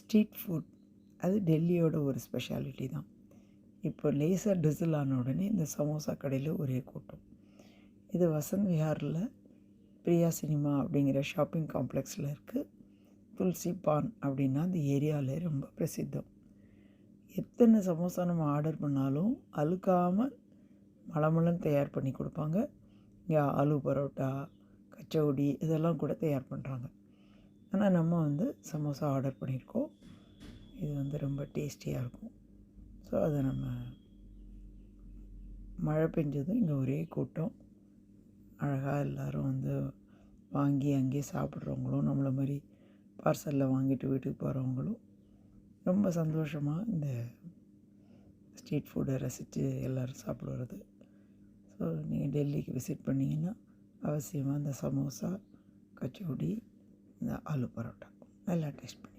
Street food அது டெல்லியோட ஒரு speciality தான். இப்போ லேசாக டிசில் ஆன உடனே இந்த சமோசா கடையில் ஒரே கூட்டம். இது வசந்த் விஹாரில் பிரியா சினிமா அப்படிங்கிற ஷாப்பிங் காம்ப்ளெக்ஸில் இருக்குது. துளசி பான் அப்படின்னா அந்த ஏரியாவிலே ரொம்ப பிரசித்தம். எத்தனை சமோசா நம்ம ஆர்டர் பண்ணாலும் அழுக்காமல் மளமளன்னு தயார் பண்ணி கொடுப்பாங்க. இங்கே ஆலு பரோட்டா, கச்சோடி இதெல்லாம் கூட தயார் பண்ணுறாங்க. ஆனால் நம்ம சமோசா ஆர்டர் பண்ணியிருக்கோம். இது ரொம்ப டேஸ்டியாக இருக்கும். ஸோ அதை நம்ம மழை பெஞ்சதும் இங்கே ஒரே கூட்டம். அழகாக எல்லோரும் வாங்கி அங்கேயே சாப்பிட்றவங்களும் நம்மளை மாதிரி பார்சலில் வாங்கிட்டு வீட்டுக்கு போகிறவங்களும் ரொம்ப சந்தோஷமாக இந்த ஸ்ட்ரீட் ஃபுட்டை ரசித்து எல்லோரும் சாப்பிடுவது. ஸோ நீங்கள் டெல்லிக்கு விசிட் பண்ணிங்கன்னா அவசியமாக இந்த சமோசா, கச்சோடி, இந்த ஆலு பரோட்டா நல்லா டேஸ்ட் பண்ணி